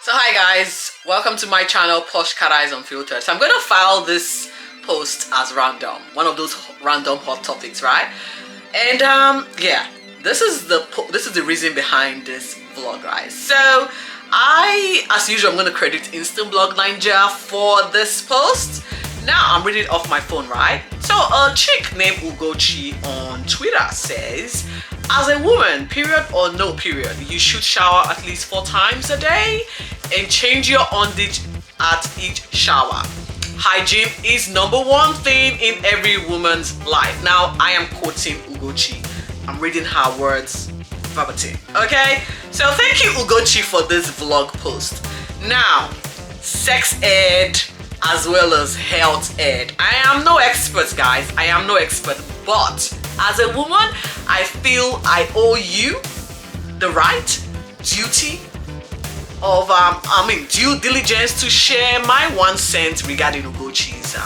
So hi guys, welcome to my channel Posh Cat Eyes Unfiltered. So I'm going to file this post as random, one of those random hot topics, right? And yeah, this is the reason behind this vlog, guys. So as usual, I'm going to credit Instant Blog Ninja for this post. Now I'm reading it off my phone, right? So a chick named Ugochi on Twitter says, as a woman, period or no period, you should shower at least 4 times a day and change your undies at each shower. Hygiene is #1 thing in every woman's life. Now I am quoting Ugochi. I'm reading her words verbatim. Okay? So thank you, Ugochi, for this vlog post. Now, sex ed as well as health ed. I am no expert, guys. I am no expert, but as a woman, I feel I owe you the right, duty of due diligence to share my 1 cent regarding Ugochi's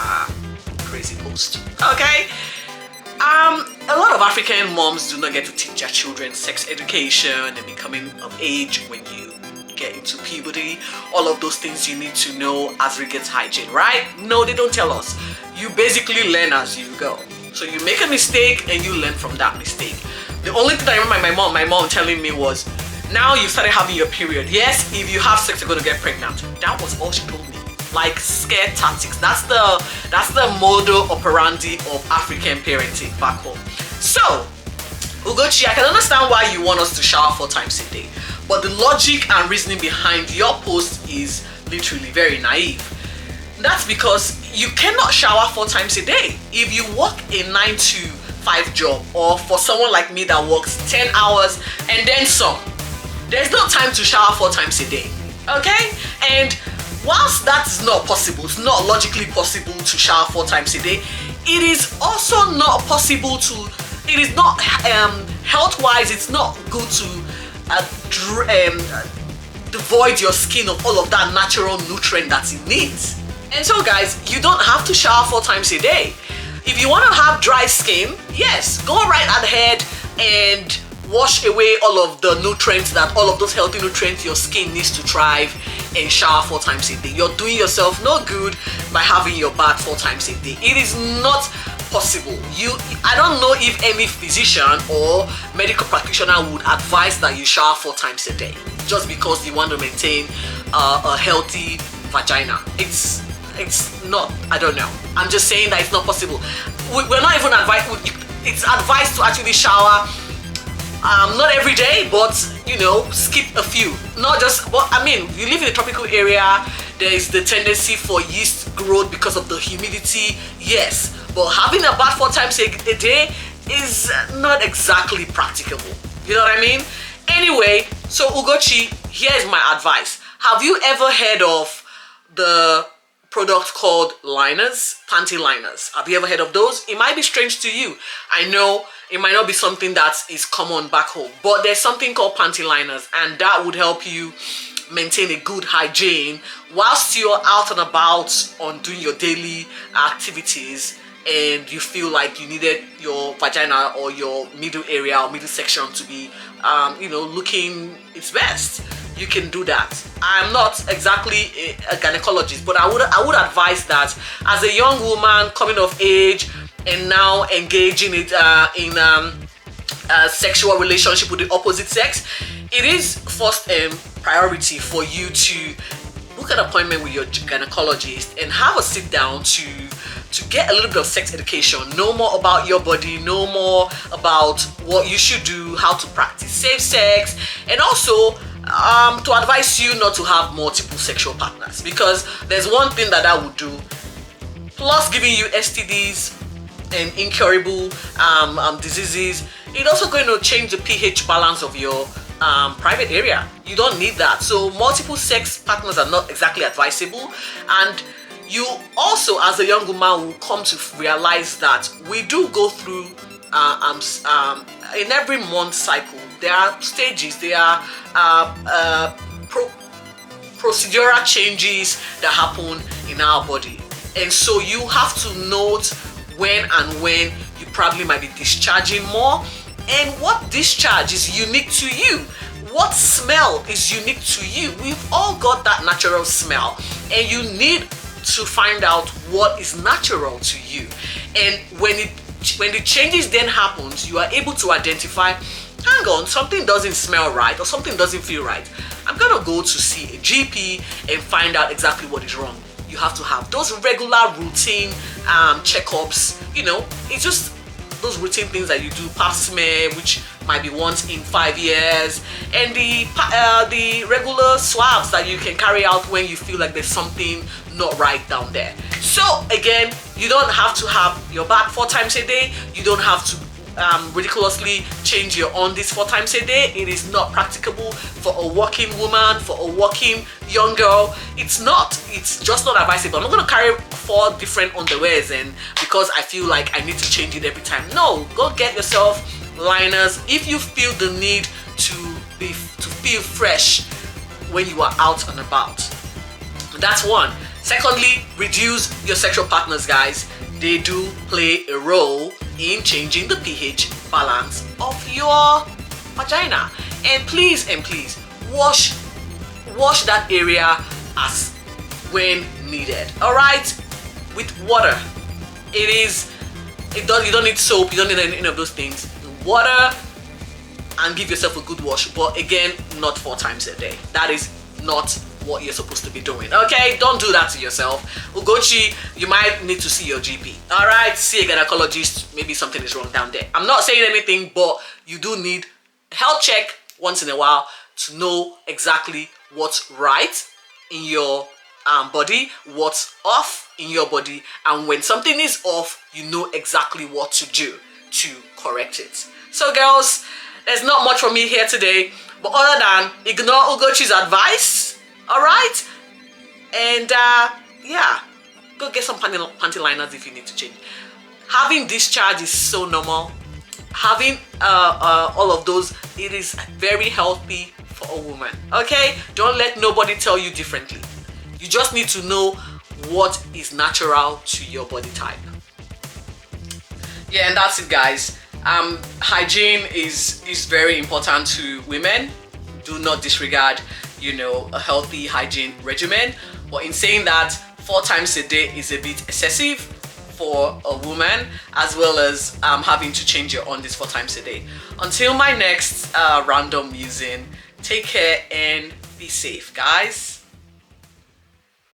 crazy post. Okay. A lot of African moms do not get to teach their children sex education and becoming of age when you get into puberty, all of those things you need to know as regards hygiene, right? No, they don't tell us. You basically learn as you go. So you make a mistake and you learn from that mistake. The only thing I remember my mom telling me was, now you started having your period. Yes, if you have sex, you're gonna get pregnant. That was all she told me. Like scare tactics. That's the modus operandi of African parenting back home. So, Ugochi, I can understand why you want us to shower 4 times a day. But the logic and reasoning behind your post is literally very naive. That's because you cannot shower 4 times a day. If you work a 9 to 5 job, or for someone like me that works 10 hours and then some, there's no time to shower 4 times a day. Okay? And whilst that is not possible, it's not logically possible to shower 4 times a day, it is also not possible to, it is not health-wise, it's not good to devoid your skin of all of that natural nutrient that it needs. And so guys, you don't have to shower 4 times a day. If you want to have dry skin, yes, go right ahead and wash away all of the nutrients, that all of those healthy nutrients your skin needs to thrive, and shower 4 times a day. You're doing yourself no good by having your bath 4 times a day. It is not possible. I don't know if any physician or medical practitioner would advise that you shower 4 times a day just because you want to maintain a healthy vagina. It's not, I don't know. I'm just saying that it's not possible. We're not even advised. It's advised to actually shower not every day, but you know, skip a few. Not just, well, I mean, you live in a tropical area, there is the tendency for yeast growth because of the humidity, yes, but having a bath 4 times a day is not exactly practicable. You know what I mean? Anyway, so Ugochi, here's my advice. Have you ever heard of the product called liners, panty liners? Have you ever heard of those? It might be strange to you. I know it might not be something that is common back home, but there's something called panty liners, and that would help you maintain a good hygiene whilst you're out and about on doing your daily activities and you feel like you needed your vagina or your middle area or middle section to be looking its best. You can do that. I'm not exactly a gynecologist, but I would advise that as a young woman coming of age and now engaging in a sexual relationship with the opposite sex, it is first priority for you to book an appointment with your gynecologist and have a sit down to get a little bit of sex education, know more about your body, know more about what you should do, how to practice safe sex, and also to advise you not to have multiple sexual partners, because there's one thing that would do, plus giving you STDs and incurable diseases, it's also going to change the pH balance of your private area. You don't need that. So multiple sex partners are not exactly advisable, and you also as a young woman will come to realize that we do go through in every month cycle, there are stages, there are procedural changes that happen in our body, and so you have to note when you probably might be discharging more, and what discharge is unique to you. what smell is unique to you. We've all got that natural smell, and you need to find out what is natural to you. And when the changes then happens, you are able to identify, hang on, something doesn't smell right or something doesn't feel right. I'm gonna go to see a GP and find out exactly what is wrong. You have to have those regular routine checkups. You know, it's just those routine things that you do, pap smear, which might be once in 5 years, and the regular swabs that you can carry out when you feel like there's something not right down there. So again, you don't have to have your bath 4 times a day. You don't have to ridiculously change your undies 4 times a day. It is not practicable for a working woman, for a working young girl. It's just not advisable. I'm not going to carry 4 different underwears in because I feel like I need to change it every time. No, go get yourself liners if you feel the need to feel fresh when you are out and about. That's one. Secondly, reduce your sexual partners, guys. They do play a role in changing the pH balance of your vagina. And please wash that area as when needed. All right, with water. You don't need soap. You don't need any of those things. Water, and give yourself a good wash. But again, not 4 times a day. That is not what you're supposed to be doing. Okay, don't do that to yourself. Ugochi, you might need to see your GP. All right, see a gynecologist. Maybe something is wrong down there. I'm not saying anything, but you do need a health check once in a while to know exactly what's right in your body, what's off in your body, and when something is off, you know exactly what to do to correct it. So girls, there's not much from me here today, but other than ignore Ugochi's advice, all right? And yeah, go get some panty liners if you need to change. Having discharge is so normal. Having all of those, it is very healthy for a woman. Okay, don't let nobody tell you differently. You just need to know what is natural to your body type. Yeah, and that's it, guys. Hygiene is very important to women. Do not disregard, a healthy hygiene regimen. But in saying that, 4 times a day is a bit excessive for a woman, as well as having to change your undies 4 times a day. Until my next random musing, take care and be safe, guys.